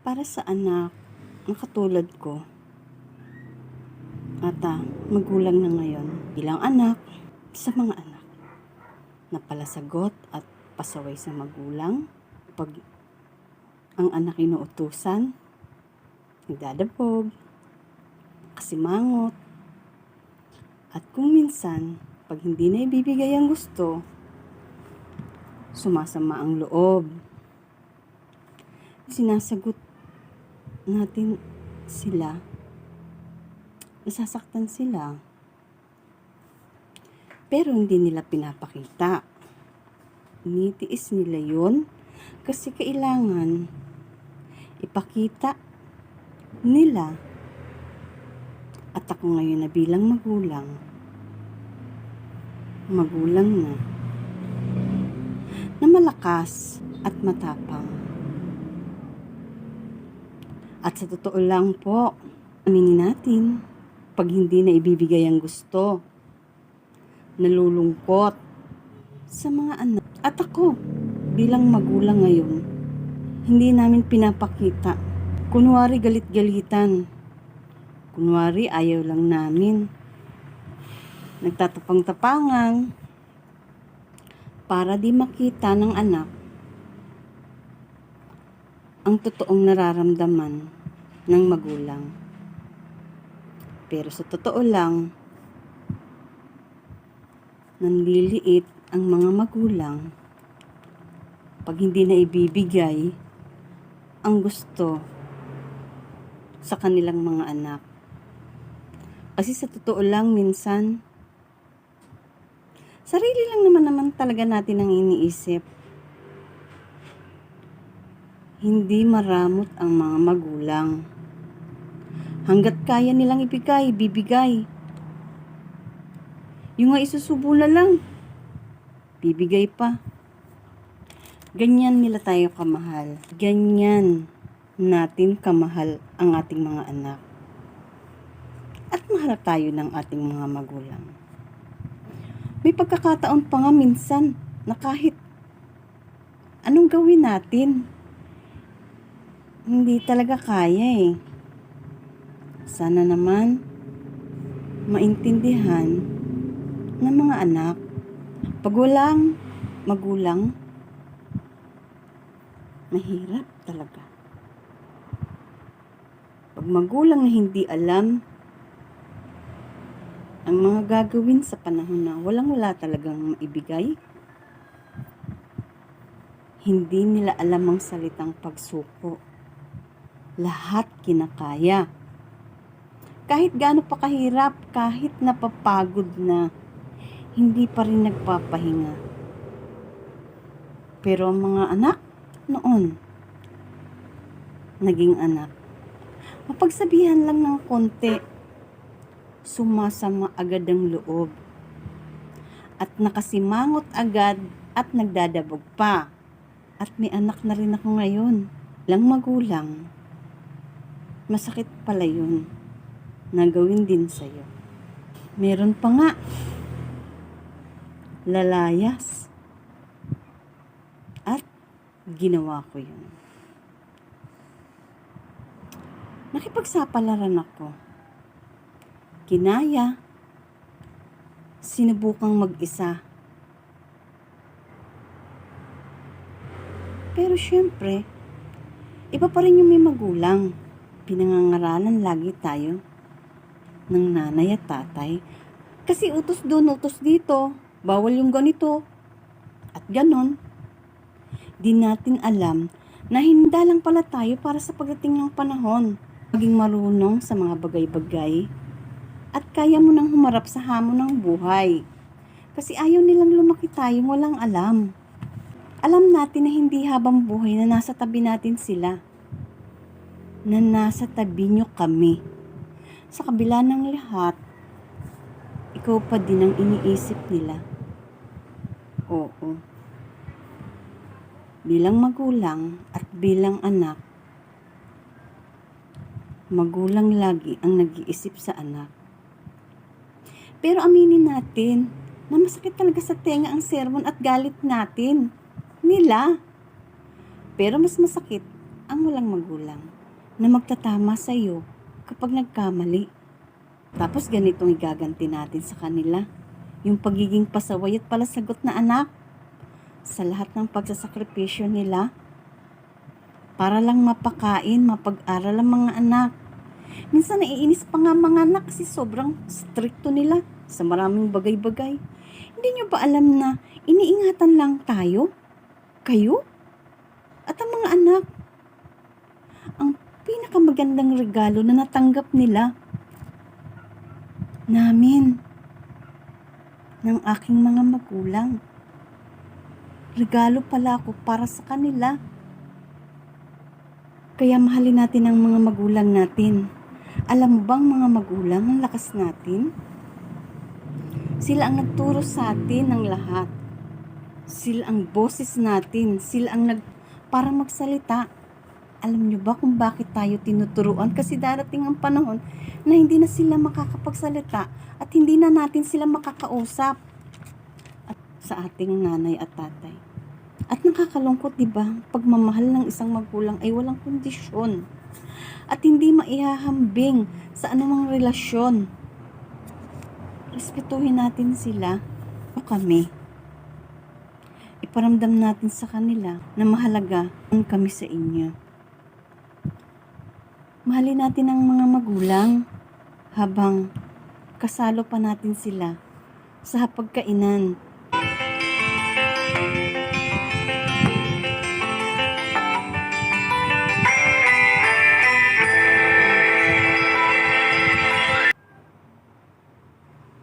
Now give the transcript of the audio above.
Para sa anak na katulad ko at magulang na ngayon, bilang anak sa mga anak na palasagot at pasaway sa magulang, pag ang anak inuutusan, nagdadabog, kasimangot, at kung minsan, pag hindi na ibibigay ang gusto, sumasama ang loob. Sinasagot natin sila, nasasaktan sila, pero hindi nila pinapakita. Nitiis nila yun kasi kailangan ipakita nila. At ako ngayon na bilang magulang na malakas at matapang. At sa totoo lang po, aminin natin, pag hindi na ibibigay ang gusto, nalulungkot sa mga anak. At ako, bilang magulang ngayon, hindi namin pinapakita. Kunwari galit-galitan. Kunwari ayaw lang namin. Nagtatapang-tapangan para di makita ng anak ang totoong nararamdaman ng magulang. Pero sa totoo lang, nanliliit ang mga magulang pag hindi na ibibigay ang gusto sa kanilang mga anak. Kasi sa totoo lang, minsan, sarili lang naman talaga natin ang iniisip. Hindi maramot ang mga magulang. Hanggat kaya nilang ibigay, bibigay. Yung nga isusubo na lang, bibigay pa. Ganyan nila tayo kamahal. Ganyan natin kamahal ang ating mga anak. At mahal tayo ng ating mga magulang. May pagkakataon pa nga minsan na kahit anong gawin natin, hindi talaga kaya eh. Sana naman maintindihan ng mga anak. Pag walang magulang, mahirap talaga. Pag magulang na hindi alam ang mga gagawin sa panahon na walang-wala talagang maibigay, hindi nila alam ang salitang pagsuko. Lahat kinakaya. Kahit gaano pa kahirap, kahit napapagod na, hindi pa rin nagpapahinga. Pero ang mga anak noon, naging anak, mapagsabihan lang ng konti, sumasama agad ang loob. At nakasimangot agad at nagdadabog pa. At may anak na rin ako ngayon. Lang magulang, masakit pala yun na gawin din sa'yo. Meron pa nga, lalayas. At ginawa ko yun. Nakipagsapalaran ako. Kinaya. Sinubukang mag-isa. Pero syempre, iba pa rin yung may magulang. Pinangangaralan lagi tayo ng nanay at tatay. Kasi utos doon, utos dito. Bawal yung ganito. At ganon. Di natin alam na hinda lang pala tayo para sa pagdating ng panahon. Maging marunong sa mga bagay-bagay. At kaya mo nang humarap sa hamon ng buhay. Kasi ayaw nilang lumaki tayong walang alam. Alam natin na hindi habang buhay na nasa tabi natin sila. Na nasa tabi nyo kami. Sa kabila ng lahat, ikaw pa din ang iniisip nila. Oo. Bilang magulang at bilang anak, magulang lagi ang nag-iisip sa anak. Pero aminin natin na masakit talaga sa tenga ang sermon at galit natin nila. Pero mas masakit ang walang magulang. na magtatama sa iyo kapag nagkamali. Tapos ganitong igaganti natin sa kanila. Yung pagiging pasaway at palasagot na anak sa lahat ng pagsasakripisyo nila para lang mapakain, mapag-aral ang mga anak. Minsan naiinis pa nga mga anak kasi sobrang stricto nila sa maraming bagay-bagay. Hindi nyo ba alam na iniingatan lang tayo, kayo, at ang mga anak? Ang pinakamagandang regalo na natanggap nila namin ng aking mga magulang. Regalo pala ako para sa kanila. Kaya mahalin natin ang mga magulang natin. Alam mo bang mga magulang, ang lakas natin? Sila ang nagturo sa atin ng lahat. Sila ang boses natin. Sila ang para magsalita. Alam nyo ba kung bakit tayo tinuturuan? Kasi darating ang panahon na hindi na sila makakapagsalita at hindi na natin sila makakausap at sa ating nanay at tatay. At nakakalungkot, di ba? Pagmamahal ng isang magulang ay walang kondisyon at hindi maihahambing sa anumang relasyon. Respetuhin natin sila o kami. Iparamdam natin sa kanila na mahalaga ang kami sa inyo. Mahalin natin ang mga magulang habang kasalo pa natin sila sa hapagkainan